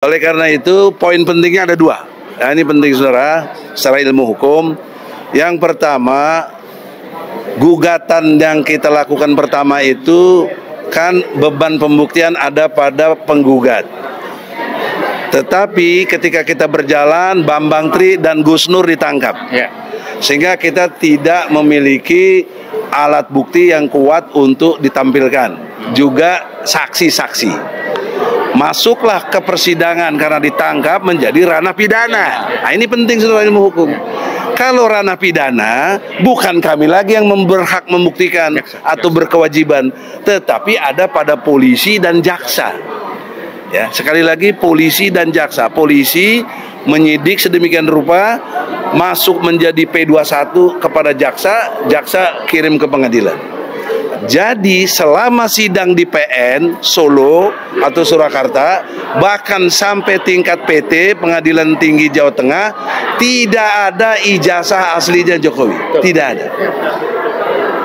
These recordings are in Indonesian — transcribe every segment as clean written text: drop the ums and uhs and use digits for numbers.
Oleh karena itu, poin pentingnya ada dua. Nah, ini penting saudara, secara ilmu hukum. Yang pertama, gugatan yang kita lakukan pertama itu kan beban pembuktian ada pada penggugat. Tetapi ketika kita berjalan, Bambang Tri dan Gus Nur ditangkap. Sehingga kita tidak memiliki alat bukti yang kuat untuk ditampilkan. Juga saksi-saksi. Masuklah ke persidangan karena ditangkap menjadi ranah pidana. Nah, ini penting saudara ilmu hukum. Kalau ranah pidana, bukan kami lagi yang berhak membuktikan atau berkewajiban, tetapi ada pada polisi dan jaksa. Ya, sekali lagi polisi dan jaksa. Polisi menyidik sedemikian rupa, masuk menjadi P21 kepada jaksa, jaksa kirim ke pengadilan. Jadi selama sidang di PN Solo atau Surakarta, bahkan sampai tingkat PT Pengadilan Tinggi Jawa Tengah, tidak ada ijazah aslinya Jokowi, tidak ada.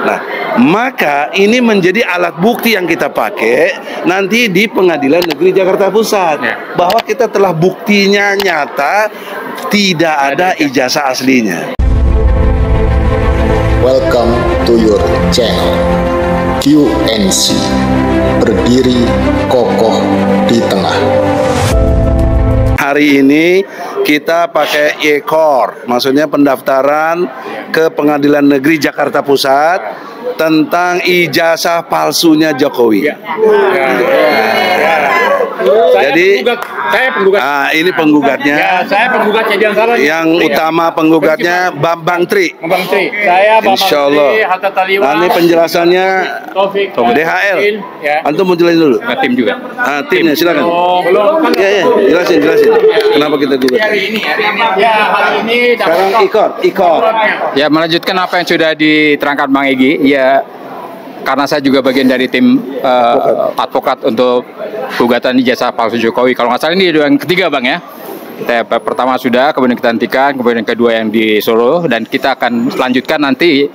Nah, maka ini menjadi alat bukti yang kita pakai nanti di Pengadilan Negeri Jakarta Pusat, bahwa kita telah buktinya nyata tidak ada ijazah aslinya. Welcome to your channel QNC, berdiri kokoh di tengah. Hari ini kita pakai e-court, maksudnya pendaftaran ke Pengadilan Negeri Jakarta Pusat tentang ijazah palsunya Jokowi. Jadi saya penggugat. Ini penggugatnya. Ya, saya penggugatnya di antara yang utama penggugatnya Bambang Tri. Bambang Tri. Saya Bambang Insyaallah. Tri, Hatta Taliwan. Nah, ini penjelasannya Taufik DHL. Ya. Antum mau jelasin dulu? Tim juga. Timnya silakan. Belum. Ya, jelasin. Kenapa kita gugat? Hari ini. Ya, hari ini Sekarang e-court. Ya, melanjutkan apa yang sudah diterangkan Bang Egy. Ya, karena saya juga bagian dari tim advokat untuk gugatan ijazah palsu Jokowi. Kalau nggak salah ini yang ketiga Bang ya. Kita pertama sudah, kemudian kita hentikan, kemudian yang kedua yang di Solo, dan kita akan lanjutkan nanti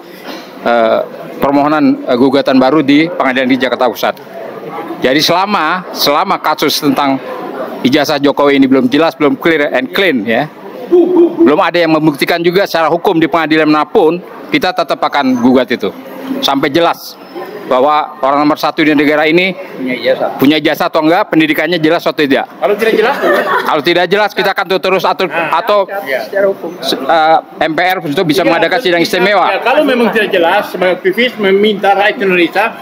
permohonan gugatan baru di Pengadilan di Jakarta Pusat. Jadi selama kasus tentang ijazah Jokowi ini belum jelas, belum clear and clean ya, belum ada yang membuktikan juga secara hukum di pengadilan manapun, kita tetap akan gugat itu sampai jelas bahwa orang nomor satu di negara ini punya ijazah atau enggak, pendidikannya jelas atau tidak. Kalau tidak jelas, kalau tidak jelas kita akan terus atau MPR untuk bisa mengadakan sidang istimewa. Ya, kalau memang tidak jelas, sebagai aktivis meminta rakyat Indonesia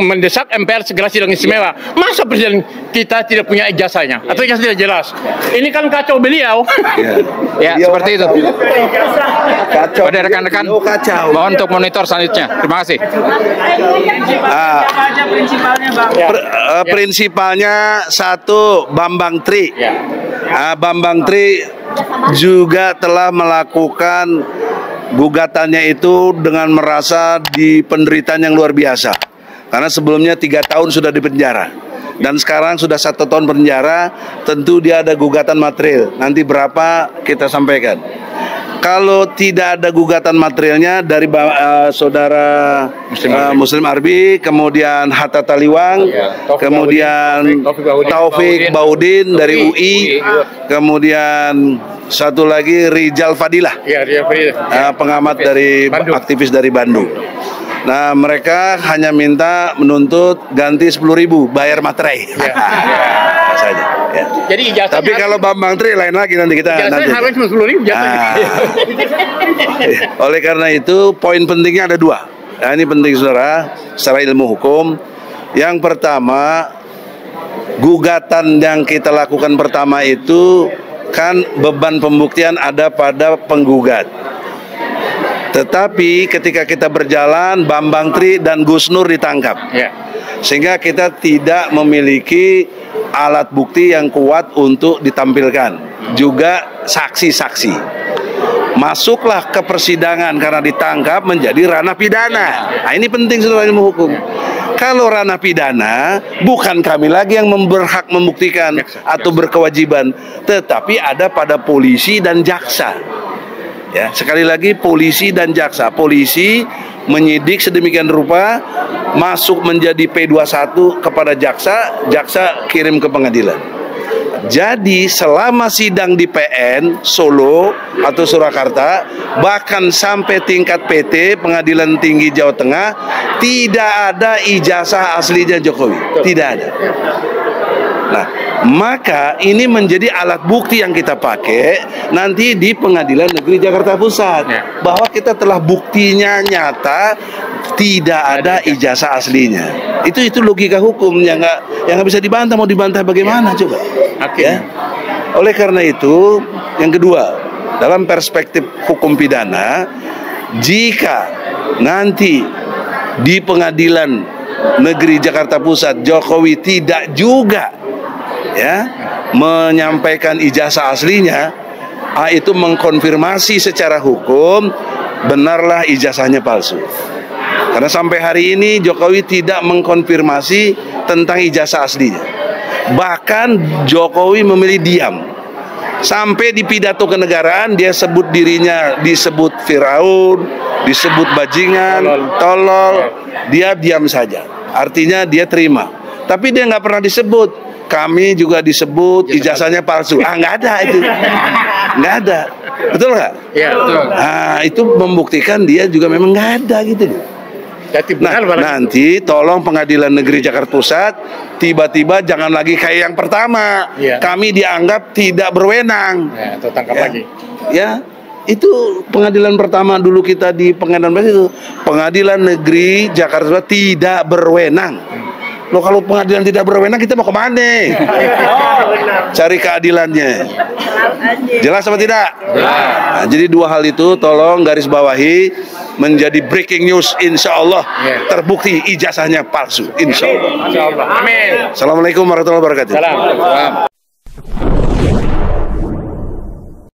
mendesak MPR segera sidang istimewa. Masa presiden kita tidak punya ijazahnya atau ijazah tidak jelas? Ini kan kacau beliau. Ya, seperti itu. Kacau. Pada rekan-rekan, mohon untuk monitor selanjutnya. Terima kasih. Prinsipalnya satu, Bambang Tri. Bambang Tri juga telah melakukan gugatannya itu dengan merasa di penderitaan yang luar biasa. Karena sebelumnya 3 tahun sudah di penjara. Dan sekarang sudah 1 tahun penjara. Tentu dia ada gugatan material. Nanti berapa kita sampaikan. Kalau tidak ada gugatan materialnya dari saudara Muslim Arbi, kemudian Hatta Taliwang, kemudian Taufik Baudin dari UI, kemudian satu lagi Rijal Fadilah, pengamat dari aktivis dari Bandung. Nah, mereka hanya minta menuntut ganti 10.000, bayar materai. Saja. Ya. Jadi tapi kalau Bambang Tri lain lagi nanti kita nanti. Harus 10.000 Oleh karena itu, poin pentingnya ada dua. Nah, ini penting saudara, secara ilmu hukum. Yang pertama, gugatan yang kita lakukan pertama itu kan beban pembuktian ada pada penggugat. Tetapi ketika kita berjalan, Bambang Tri dan Gus Nur ditangkap. Sehingga kita tidak memiliki alat bukti yang kuat untuk ditampilkan. Juga saksi-saksi. Masuklah ke persidangan karena ditangkap menjadi ranah pidana. Nah, ini penting saudara ilmu hukum. Kalau ranah pidana, bukan kami lagi yang berhak membuktikan atau berkewajiban, tetapi ada pada polisi dan jaksa. Ya, sekali lagi polisi dan jaksa. Polisi menyidik sedemikian rupa, masuk menjadi P21 kepada jaksa, jaksa kirim ke pengadilan. Jadi selama sidang di PN Solo atau Surakarta, bahkan sampai tingkat PT Pengadilan Tinggi Jawa Tengah, tidak ada ijazah aslinya Jokowi, tidak ada. Nah, maka ini menjadi alat bukti yang kita pakai nanti di Pengadilan Negeri Jakarta Pusat, bahwa kita telah buktinya nyata tidak ada ijazah aslinya. Itu logika hukum yang nggak bisa dibantah. Mau dibantah bagaimana coba? Ya. Oleh karena itu, yang kedua, dalam perspektif hukum pidana, jika nanti di Pengadilan Negeri Jakarta Pusat Jokowi tidak juga menyampaikan ijazah aslinya, itu mengkonfirmasi secara hukum benarlah ijazahnya palsu. Karena sampai hari ini Jokowi tidak mengkonfirmasi tentang ijazah aslinya. Bahkan Jokowi memilih diam. Sampai di pidato kenegaraan dia sebut dirinya disebut Firaun, disebut bajingan, tolol, dia diam saja. Artinya dia terima. Tapi dia nggak pernah disebut. Kami juga disebut ijazahnya palsu. Nggak ada itu. Nggak ada. Betul nggak? Iya, betul. Nah, itu membuktikan dia juga memang nggak ada gitu. Nah, nanti tolong Pengadilan Negeri Jakarta Pusat tiba-tiba jangan lagi kayak yang pertama. Kami dianggap tidak berwenang. Tertangkap lagi. Ya, itu pengadilan pertama dulu kita di Pengadilan itu. Pengadilan Negeri Jakarta Pusat tidak berwenang. Loh, kalau pengadilan tidak berwenang, kita mau kemana? Cari keadilannya. Jelas apa tidak? Nah, jadi dua hal itu tolong garis bawahi, menjadi breaking news. Insya Allah terbukti ijazahnya palsu. Insya Allah. Amin. Assalamualaikum warahmatullahi wabarakatuh. Salam.